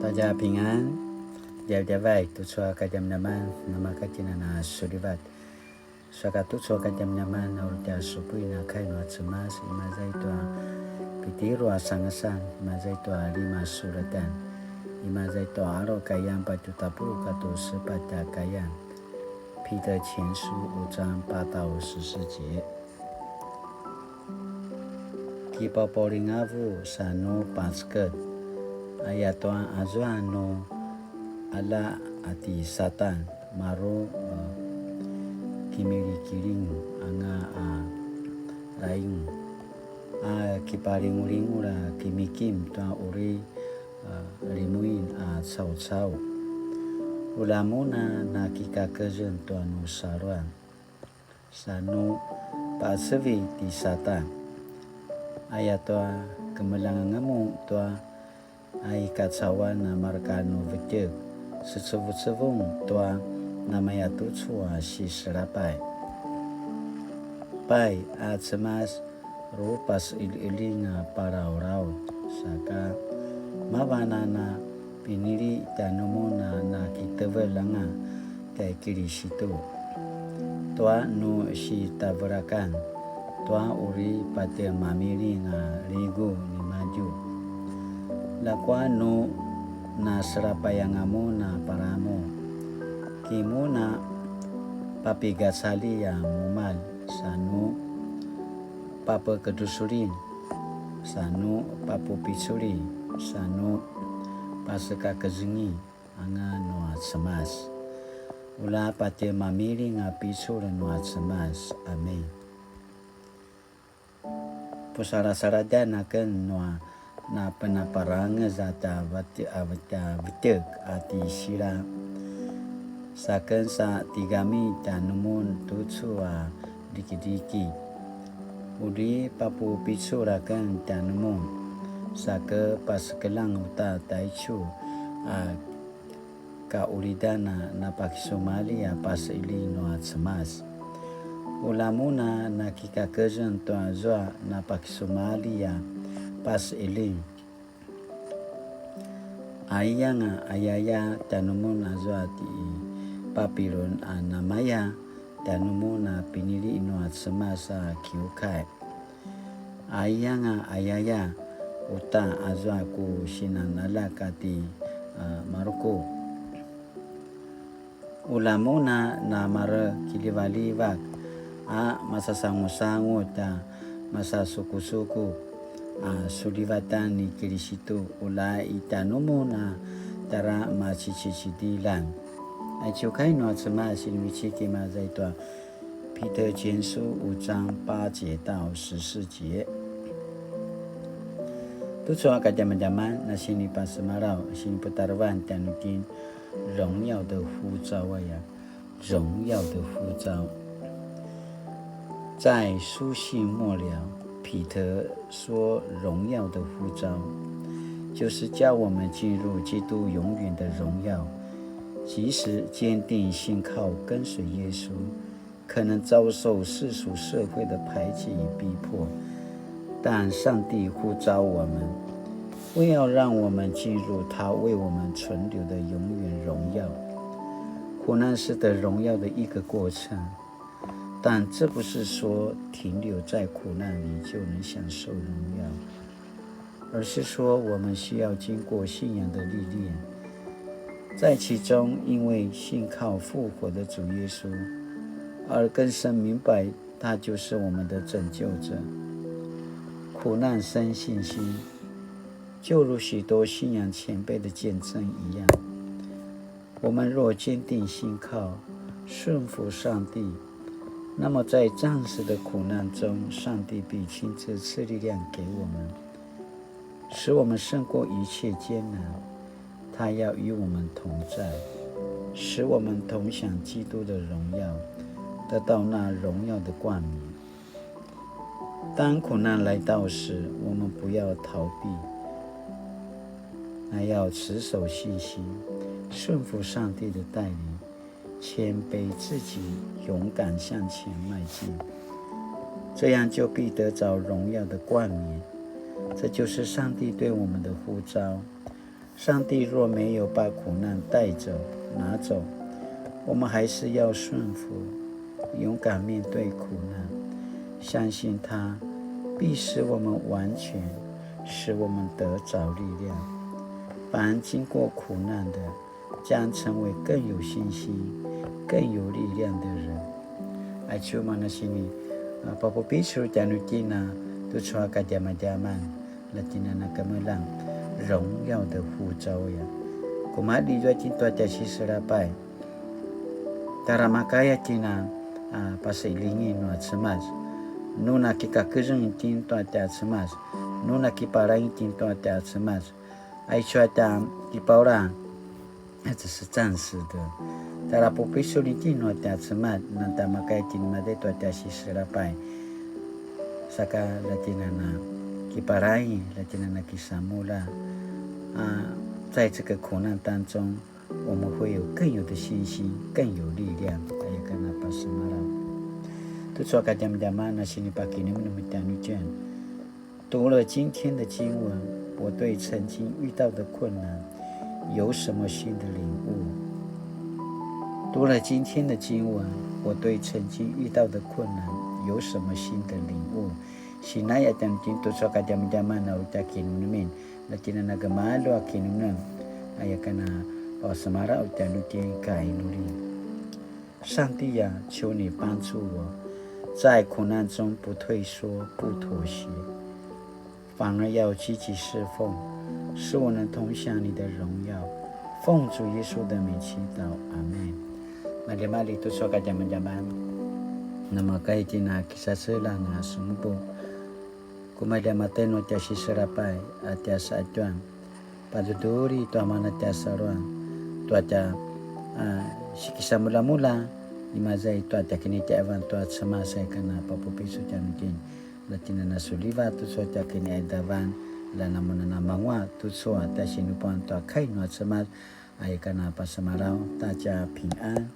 大家平安。Dia baik tu suara kajam naman nama kajina na sulibat. Suara tu suara kajam naman na urtia supui na kai no atsemas imazai tua pitiru asangasan imazai tua 5 suratan imazai tua aro kayang batu tapuru katu sepata kayang. 彼得前书5章8到14节。Kipa polingavu sano pasket ayatwa azwano ala ati satan maro kimili-kiling anga raing kipalinguling kimikim ta uri limuin sau-sau ulamuna na kikakajan tuanu saruan sanu pasevi di satan ayatwa kemelangangamu tua ai katsawan na markano vijek sesevung tua namaya tutsua si serapai pai atsemas rupas ilinga para orau saka mabanana pinili tanumuna na kitawelanga kay kirisitu tua nu si taburakan tua uri pate mamili nga ligo ni maju lakwa nu na serapayangamu na paramo kimuna papigasali ya mumal sanu papa kedusulin sanu papu pisuli sanu pasaka kezengi anga noat semas ula pate mamili nga pisul noat semas amin pusara-sarada naken noa na penaparanga zata vitek ati sila saken sa tigami tanumun tutsua diki-diki udi papu pisurakan tanumun sake paskelang uta taichu kaulidana na pakisumali pas ili noat semas ulamuna na kikakejan tua zoa na pakisumali pas ili ayanga ayaya tanumun azwa ti papilon namaya tanumuna pinili noat semasa kiukai ayanga ayaya uta azwa ku sinanala kati maruko ulamuna na mara kilivaliwak masasangu-sangu ta masasuku-suku sulivatan ni kirisitu ula itanumu na tara macicicidilan ai ciukai no tsema silmichiki ma zaitwa 彼得前书5章8节到14节。Tutsua kajam-jaman na sini pasemarau sini putarwan tanukin 荣耀的呼召荣耀的呼召。在书信末了，彼得说荣耀的呼召就是叫我们进入基督永远的荣耀。即使坚定信靠跟随耶稣，可能遭受世俗社会的排挤与逼迫，但上帝呼召我们，为要让我们进入他为我们存留的永远荣耀。苦难是得荣耀的一个过程，但这不是说停留在苦难里就能享受荣耀，而是说我们需要经过信仰的历练，在其中因为信靠复活的主耶稣，而更深明白他就是我们的拯救者。苦难生信心，就如许多信仰前辈的见证一样，我们若坚定信靠顺服上帝，那么在暂时的苦难中，上帝必亲自赐力量给我们，使我们胜过一切艰难。他要与我们同在，使我们同享基督的荣耀，得到那荣耀的冠冕。当苦难来到时，我们不要逃避，还要持守信心，顺服上帝的带领，谦卑自己，勇敢向前迈进，这样就必得着荣耀的冠冕。这就是上帝对我们的呼召，上帝若没有把苦难拿走，我们还是要顺服，勇敢面对苦难，相信他必使我们完全，使我们得着力量。凡经过苦难的，将成为更有信心、更有力量的人。爱求mana sini, Papa Pisu Janutina, tu suaka jaman-jaman, Latina na kamelang, 荣耀的呼召呀。Kumadi jua cinta tiasi serapai, Taramakaya cina, Pasailingi no cemas, Nuna kika kereng cinta tia cemas, Nuna kiparangi cinta tia cemas, Ai cuaca kipaurang, 只是暂时的。Tara popiso ni tino tia cemat, Nanta makai tin made tua tiasi serapai, Saka Latina na kiparai, Latina na kisamula。在这个苦难当中，我们会有更有的信心，更有力量。Ayah kenapa semalam? Tu suaka jam-jaman nasi ni pagi ni menemukan hujan。读了今天的经文，我对曾经遇到的困难有什么新的领悟？读了今天的经文，我对曾经遇到的困难有什么新的领悟？Sinaya tantin tu suaka jam-jaman na utakin menemin。Latina na gamalo akinunam, Ayah kana pasamara utanuti kainuri。上帝呀，求你帮助我，在苦难中不退缩、不妥协，反而要积极侍奉，使我能同享你的荣耀。奉主耶稣的名祈祷，阿们。Mali-mali tu suaka jaman-jaman, nama kaitina kisah selana sumbu.Kumadia mateno tiasi serapai tiasa acuan paduduri tua mana tiasa ruang tuaca sikisa mula-mula imazai tuaca kini tiavan tua semasa kana Papa Pisu Janutin Latina na suliva tu soca kini edavan lana munana mangwa tu soa tiasi nupan tua kai no semas ayah kana pasamarau taca 平安